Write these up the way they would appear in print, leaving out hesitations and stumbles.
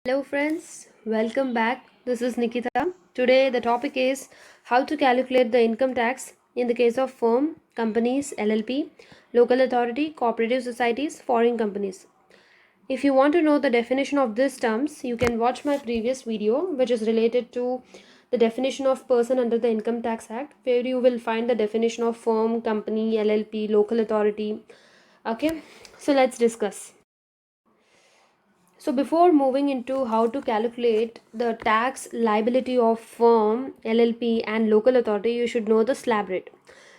Hello friends, welcome back. This is Nikita. Today the topic is how to calculate the income tax in the case of firm, companies, LLP, local authority, cooperative societies, foreign companies. If you want to know the definition of these terms, you can watch my previous video which is related to the definition of person under the Income Tax Act, where you will find the definition of firm, company, LLP, local authority. Okay, so let's discuss. So before moving into how to calculate the tax liability of firm, LLP and local authority, you should know the slab rate.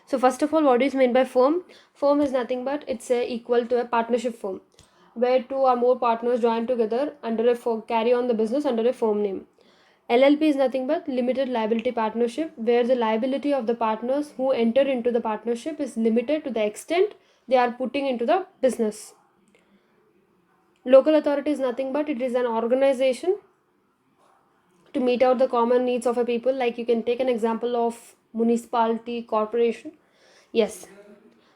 So first of all, what is meant by firm? Firm is nothing but it's equal to a partnership firm, where two or more partners join together under a firm, carry on the business under a firm name. LLP is nothing but limited liability partnership, where the liability of the partners who enter into the partnership is limited to the extent they are putting into the business. Local authority is nothing but it is an organization to meet out the common needs of a people. Like you can take an example of municipality, corporation. Yes.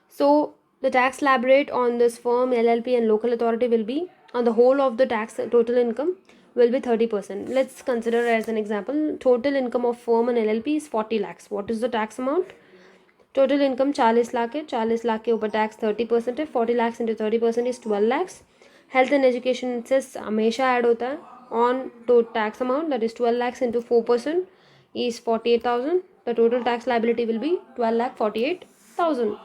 So the tax slab rate on this firm, LLP and local authority will be on the whole of the tax total income will be 30%. Let's consider as an example, total income of firm and LLP is 40 lakhs. What is the tax amount? Total income 40 lakh है. 40 लाख के ऊपर tax 30% है. 40 lakhs into 30% is 12 lakhs. Health and education से हमेशा add होता है on to tax amount, that is 12 lakhs into 4% is 48,000. The total tax liability will be 12,48,000.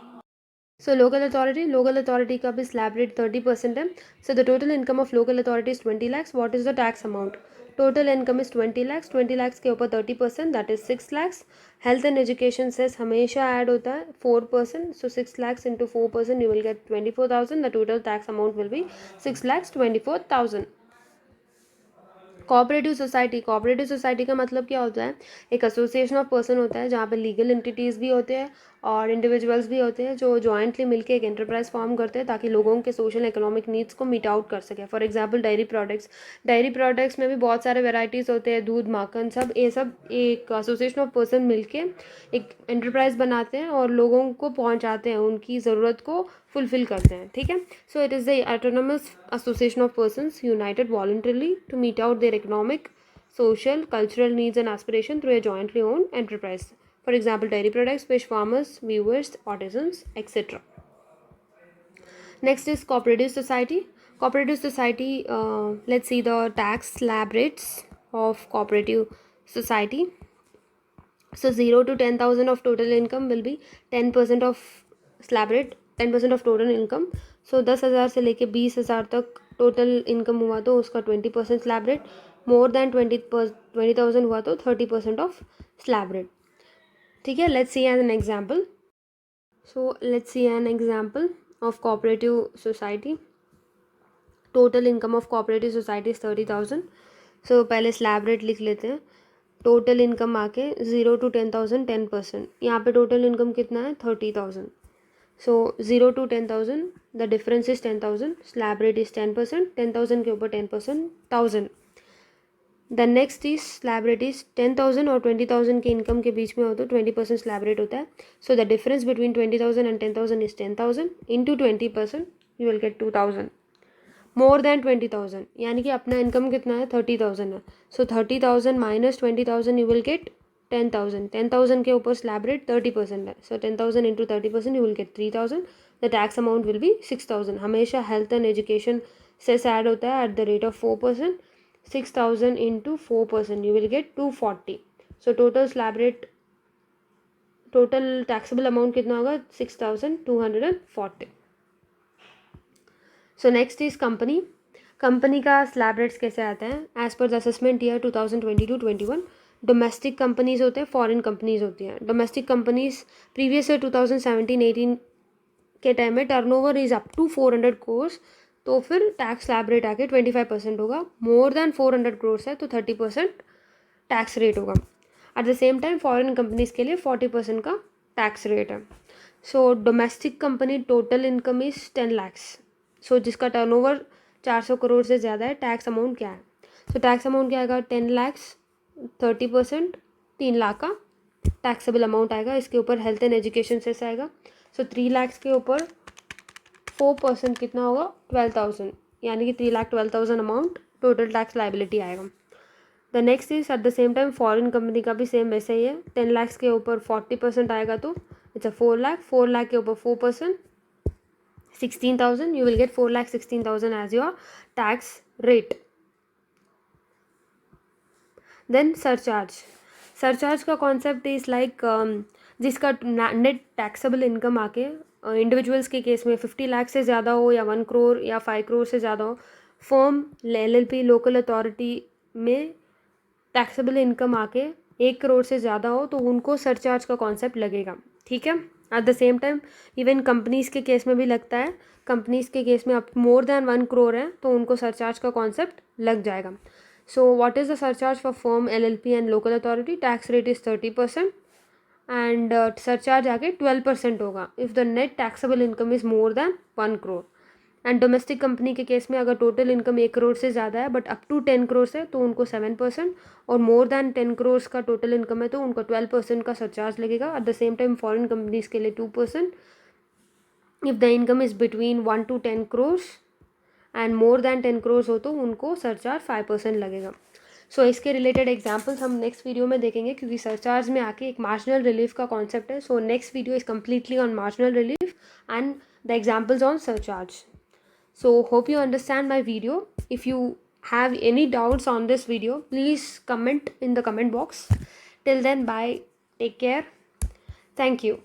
So local authority का भी slab rate 30% है. So the total income of local authority is 20 lakhs. What is the tax amount? Total income is 20 lakhs. 20 lakhs के ऊपर 30%, that is 6 lakhs. Health and education cess हमेशा add होता है 4%. So 6 lakhs into 4% you will get 24,000. The total tax amount will be 6 lakhs 24,000. Cooperative society का मतलब क्या होता है? एक एसोसिएशन ऑफ पर्सन होता है जहाँ पे लीगल एंटिटीज़ भी होते हैं और इंडिविजुअल्स भी होते हैं जो जॉइंटली मिलके एक एंटरप्राइज फॉर्म करते हैं ताकि लोगों के सोशल इकोनॉमिक नीड्स को मीट आउट कर सके. फॉर एग्जांपल डेयरी प्रोडक्ट्स में भी बहुत सारे वेराइटीज़ होते हैं, दूध, माखन, सब ये सब एक एसोसिएशन ऑफ पर्सन मिलके एक एंटरप्राइज बनाते हैं और लोगों को पहुँचाते हैं, उनकी ज़रूरत को फुलफिल करते हैं. ठीक है. So it is the autonomous association of persons united voluntarily to meet out their economic, social, cultural needs and aspiration through a jointly owned enterprise. For example, dairy products, fish farmers, weavers, artisans, etc. Next is cooperative society. Cooperative society, let's see the tax slab rates of cooperative society. So 0 to 10,000 of total income will be 10% of slab rate, 10% of total income. So 10,000 से लेके 20,000 तक total income हुआ तो उसका 20% slab rate. More than 20,000 हुआ तो 30% of slab rate. ठीक है. Let's see an example. So let's see an example of cooperative society. Total income of cooperative society is 30,000. So पहले स्लैब रेट लिख लेते हैं. टोटल इनकम आके 0 to 10,000 10%. यहाँ पे टोटल इनकम कितना है? 30,000. सो 0 to 10,000 the difference is 10,000. Slab rate is 10%. 10,000 के ऊपर 10% 1,000. The next is slab rate is 10,000 और 20,000 के इनकम के बीच में हो तो 20% स्लैब रेट होता है. So the difference between 20,000 and 10,000 is 10,000 into 20% you will gate 2,000. More than 20,000 यानी कि अपना इनकम कितना है? 30,000 है. सो 30,000 माइनस 20,000 यू विल गेट 10,000. 10,000 के ऊपर स्लैब रेट 30% है. सो 10,000 into 30% you will gate 3,000. The tax amount will be 6,000. हमेशा हेल्थ एंड एजुकेशन से ऐड होता है at the rate of 4%. 6,000 into 4% you will get 240. So total slab rate, total taxable amount कितना होगा? 6,240. So next is company. Company का slab rates कैसे आते हैं? As per the assessment year 2022-21 domestic companies होते हैं, फॉरेन कंपनीज होती हैं. डोमेस्टिक कंपनीज प्रीवियस ईयर 2017-18 के टाइम में turnover is up to 400 crores, तो फिर टैक्स स्लैब रेट आके 25% होगा. मोर देन 400 crores है तो 30% टैक्स रेट होगा. At the same time foreign companies के लिए 40% का टैक्स रेट है. So domestic company total income is 10 lakhs. So जिसका टर्नओवर 400 करोड़ से ज़्यादा है, टैक्स अमाउंट क्या है? सो टैक्स अमाउंट क्या आएगा? 10 lakhs, 30%, 3 लाख का टैक्सेबल अमाउंट आएगा. इसके ऊपर हेल्थ एंड एजुकेशन से आएगा. सो 3 lakhs के ऊपर 4% कितना होगा? 12,000 यानी कि 3,12,000 अमाउंट टोटल टैक्स लाइबिलिटी आएगा। The next is eight the same time foreign company का भी सेम वैसे ही है। 10 लाख के ऊपर 40% आएगा तो इट्स अ 4 लाख। 4 लाख के ऊपर 4%, 16,000, you will get 4,16,000 as your tax rate. Then surcharge का concept is like जिसका नेट टैक्सेबल इनकम आके इंडिविजुअल्स के केस में 50 लाख से ज़्यादा हो या 1 करोड़ या 5 करोड़ से ज़्यादा हो, फर्म LLP लोकल अथॉरिटी में टैक्सेबल इनकम आके 1 करोड़ से ज़्यादा हो तो उनको सरचार्ज का कॉन्सेप्ट लगेगा, ठीक है। Eight the same time even companies के केस में भी लगता है। कंपनीज़ के केस में अब मोर देन 1 करोड़ है तो उनको सरचार्ज का कॉन्सेप्ट लग जाएगा। So what is the surcharge for firm LLP and local authority? Tax rate is 30% and surcharge आके 12% होगा if the net taxable income is more than 1 crore. And domestic company के case में अगर टोटल इनकम 1 करोड़ से ज़्यादा है बट अप टू 10 करोड़ है तो उनको 7%, और मोर देन 10 करोड़ का टोटल इनकम है तो उनको 12% का सरचार्ज लगेगा। Eight the same time foreign companies के लिए 2%। If the income is between 1 to 10 crore and more than 10 crore हो तो उनको सरचार्ज 5% लगेगा। सो इसके रिलेटेड एग्जाम्पल्स हम नेक्स्ट वीडियो में देखेंगे क्योंकि सरचार्ज में आके एक मार्जिनल रिलीफ का कॉन्सेप्ट है। So next video is completely on marginal relief and the examples on surcharge. So hope you understand my video. If you have any doubts on this video, please comment in the comment box. Till then, bye. Take care. Thank you.